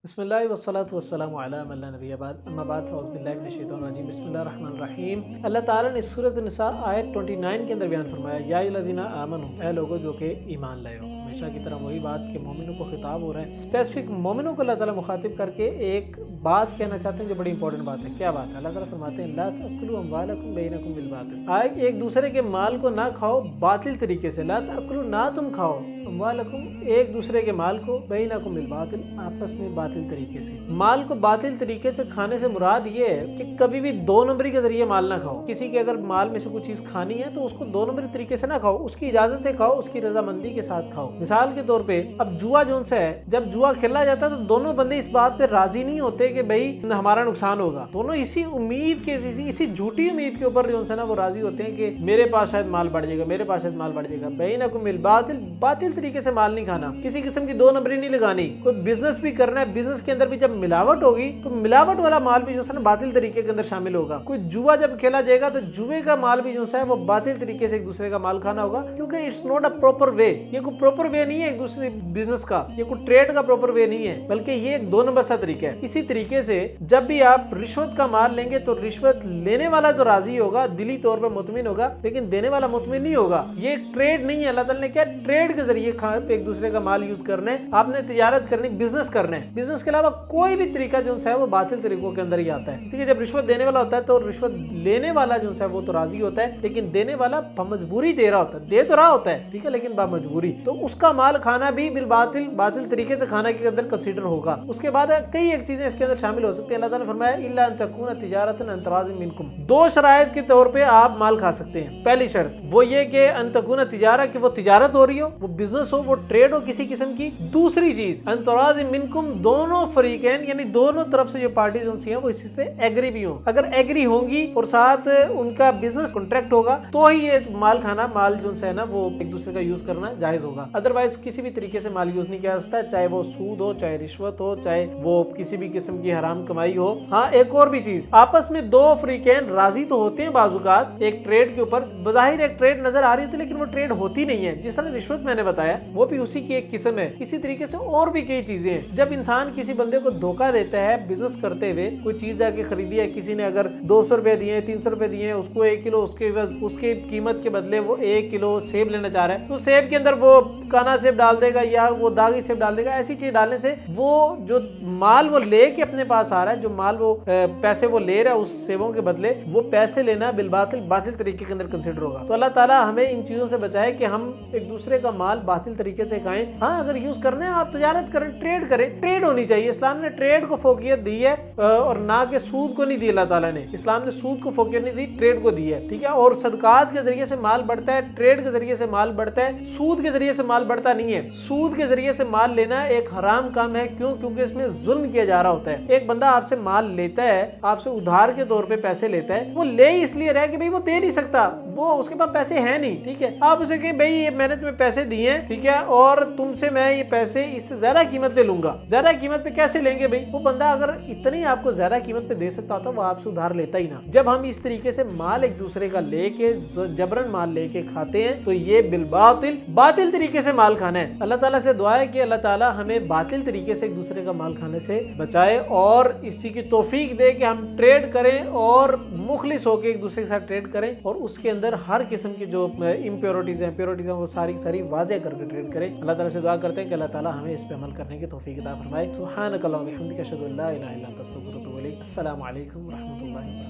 بسم اللہ والصلاۃ والسلام علی من لا نبی بعد اما بعد فاعوذ باللہ من الشیطان الرجیم بسم اللہ الرحمن الرحیم۔ اللہ تعالیٰ نے سورۃ النساء آیت 29 کے اندر بیان فرمایا یا ایھا الذین آمنوا، اے لوگوں جو کہ ایمان لائے ہو۔ ہمیشہ کی طرح وہی بات کہ مومنوں کو خطاب ہو رہا ہے، اسپیسیفک مومنوں کو اللہ تعالیٰ مخاطب کر کے ایک بات کہنا چاہتے ہیں جو بڑی امپورٹنٹ بات ہے۔ کیا بات ہے؟ اللہ تعالیٰ فرماتے ہیں لا تأکلوا اموالکم بینکم بالباطل، ایک دوسرے کے مال کو نہ کھاؤ باطل طریقے سے۔ لا تأکلوا، نہ تم کھاؤ، اموالکم ایک دوسرے کے مال کو، بینکم بالباطل آپس میں باطل طریقے سے۔ مال کو باطل طریقے سے کھانے سے مراد یہ ہے کہ کبھی بھی دو نمبری کے ذریعے مال نہ کھاؤ۔ کسی کے اگر مال میں سے کوئی چیز کھانی ہے تو اس کو دو نمبری طریقے سے نہ کھاؤ، اس کی اجازت سے کھاؤ، اس کی رضامندی کے ساتھ کھاؤ۔ مثال کے طور پہ اب جوا جو سے ہے، جب جوا کھیلا جاتا ہے تو دونوں بندے اس بات پہ راضی نہیں ہوتے کہ بھائی ہمارا نقصان ہوگا، دونوں اسی امید کے اسی جھوٹی امید کے اوپر جو ہے نا وہ راضی ہوتے ہیں کہ میرے پاس شاید مال بڑھ جائے گا، میرے پاس شاید مال بڑھ جائے گا۔ بینکم بالباطل، باطل طریقے سے مال نہیں کھانا، کسی قسم کی دو نمبری نہیں لگانی۔ کوئی بزنس بھی کرنا ہے، بزنس کے اندر بھی جب ملاوٹ ہوگی تو ملاوٹ والا مال بھی جو ہے نا باطل طریقے کے اندر شامل ہوگا۔ کوئی جوا جب کھیلا جائے گا تو جوے کا مال بھی جو ہے وہ باطل طریقے سے ایک دوسرے کا مال کھانا ہوگا، کیونکہ it's not a proper way. یہ کوئی پراپر وے نہیں ہے ایک دوسرے بزنس کا، یہ کوئی ٹریڈ کا پراپر وے نہیں ہے، بلکہ یہ ایک دو نمبر سا طریقہ ہے۔ اسی طریقے سے جب بھی آپ رشوت کا مال لیں گے تو رشوت لینے والا تو راضی ہوگا، دلی طور پہ مطمئن ہوگا، لیکن دینے والا مطمئن نہیں ہوگا۔ یہ ایک ٹریڈ نہیں ہے۔ اللہ تعالیٰ نے کیا ٹریڈ کے ذریعے ایک دوسرے کا مال یوز کرنا ہے، آپ نے تجارت کرنی، بزنس کرنا ہے۔ بزنس کے علاوہ کوئی بھی طریقہ جو ہے وہ باطل طریقوں کے اندر ہی آتا ہے۔ ٹھیک ہے، جب رشوت دینے والا ہوتا ہے تو رشوت لینے والا جو ہے وہ تو راضی ہوتا ہے، لیکن دینے والا بمجبوری دے رہا ہوتا ہے، دے تو رہا ہوتا ہے، ٹھیک ہے، لیکن بمجبوری۔ تو اس کا مال کھانا بھی بالباطل، باطل طریقے سے کھانا کے اندر کنسیڈر ہوگا۔ اس کے بعد کئی ایک چیزیں اس کے اندر شامل ہو سکتی ہیں۔ اللہ تعالیٰ نے فرمایا الا ان تکون تجارۃ عن تراض منکم، دو شرائط کے طور پہ آپ مال کھا سکتے ہیں۔ پہلی شرط وہ یہ کہ ان تکون تجارہ، کہ وہ تجارت ہو رہی ہو، وہ بزنس ہو، وہ ٹریڈ ہو کسی قسم کی۔ دوسری چیز ان تراض منکم، دونوں فریقین یعنی دونوں طرف سے جو پارٹیز ہیں وہ اس چیز پہ ایگری بھی ہوں۔ اگر ایگری ہوں گی اور ساتھ ان کا بزنس کانٹریکٹ ہوگا تو ہی یہ مال کھانا، مال جو ہے نا وہ ایک دوسرے کا یوز کرنا جائز ہوگا۔ ادروائز کسی بھی طریقے سے مال یوز نہیں کیا جا سکتا، چاہے وہ سود ہو، چاہے رشوت ہو، چاہے وہ کسی بھی قسم کی حرام کمائی ہو۔ ہاں ایک اور بھی چیز، آپس میں دو فریقین راضی تو ہوتے ہیں بعض اوقات ایک ٹریڈ کے اوپر، بظاہر ایک ٹریڈ نظر آ رہی تھی لیکن وہ ٹریڈ ہوتی نہیں ہے۔ جس طرح رشوت میں نے بتایا وہ بھی اسی کی ایک قسم ہے۔ اسی طریقے سے اور بھی کئی چیزیں ہیں۔ جب انسان کسی بندے کو دھوکہ دیتا ہے بزنس کرتے ہوئے، کوئی چیز جا کے خریدی ہے، کسی نے اگر 200 روپے دیے ہیں، 300 روپے دیے ہیں، اس کو 1 کلو اس کی قیمت کے بدلے وہ 1 کلو سیب لینا چاہ رہا ہے، تو سیب کے اندر وہ کانا سیب ڈال دے گا یا وہ داغی سیب ڈال دے گا۔ ایسی چیز ڈالنے سے وہ جو مال وہ لے کے اپنے پاس آ رہا ہے، جو مال وہ پیسے وہ لے رہا ہے اس سیبوں کے بدلے، وہ پیسے لینا بالباطل، باطل طریقے کے اندر کنسیڈر ہوگا۔ تو اللہ تعالیٰ ہمیں ان چیزوں سے بچائے کہ ہم ایک دوسرے کا مال باطل طریقے سے کھائیں۔ ہاں اگر یوز کرنا ہے آپ تجارت کریں، ٹریڈ کریں، ٹریڈ ہونی چاہیے۔ اسلام نے ٹریڈ کو فوقیت دی ہے اور نہ کہ سود کو نہیں دی۔ اللہ تعالیٰ نے، اسلام نے سود کو فوقیت نہیں دی، ٹریڈ کو دی ہے، ٹھیک ہے۔ اور صدقات کے ذریعے سے مال بڑھتا ہے، ٹریڈ کے ذریعے سے مال بڑھتا ہے، سود کے ذریعے سے مال بڑھتا نہیں ہے۔ سود کے ذریعے سے مال لینا ایک حرام کام ہے، کیوں؟ کیونکہ اس میں ظلم کیا جا رہا ہوتا ہے۔ ایک بندہ آپ سے مال لیتا ہے، آپ سے ادھار کے طور پہ پیسے لیتا ہے، وہ لے اس لیے رہا ہے کہ بھئی وہ دے نہیں سکتا، وہ اس کے پاس پیسے ہیں نہیں، ٹھیک ہے۔ آپ اسے کہیں بھئی یہ میں نے تمہیں پیسے دیے ہیں، ٹھیک ہے، اور تم سے میں یہ پیسے اس سے زیادہ قیمت پہ لوں گا۔ زیادہ قیمت پہ کیسے لیں گے بھئی؟ وہ بندہ اگر اتنی آپ کو زیادہ قیمت پہ دے سکتا ہوتا وہ آپ سے ادھار لیتا ہی نہ۔ جب ہم اس طریقے سے مال ایک دوسرے کا لے کے جبرن مال لے کے کھاتے ہیں تو یہ بالباطل، باطل طریقے سے مال کھانا ہے۔ اللہ تعالیٰ سے دعا ہے کہ اللہ تعالیٰ ہمیں باطل طریقے سے ایک دوسرے کا مال کھانے سے بچائے اور اسی کی توفیق دے کہ ہم ٹریڈ کریں اور مخلص ہو کے ایک دوسرے کے ساتھ ٹریڈ کریں، اور اس کے اندر ہر قسم کی جو امپیورٹیز ہیں، پیورٹیز ہیں، وہ ساری واضح کر کے ٹریڈ کریں۔ اللہ تعالیٰ سے دعا کرتے ہیں کہ اللہ تعالیٰ ہمیں اس پہ عمل کرنے کی توفیق عطا فرمائے۔ سبحانک اللہم و بحمدک، اشہد ان لا الہ الا انت، استغفرک و اتوب الیک۔ السلام علیکم و رحمۃ اللہ وبرکاتہ۔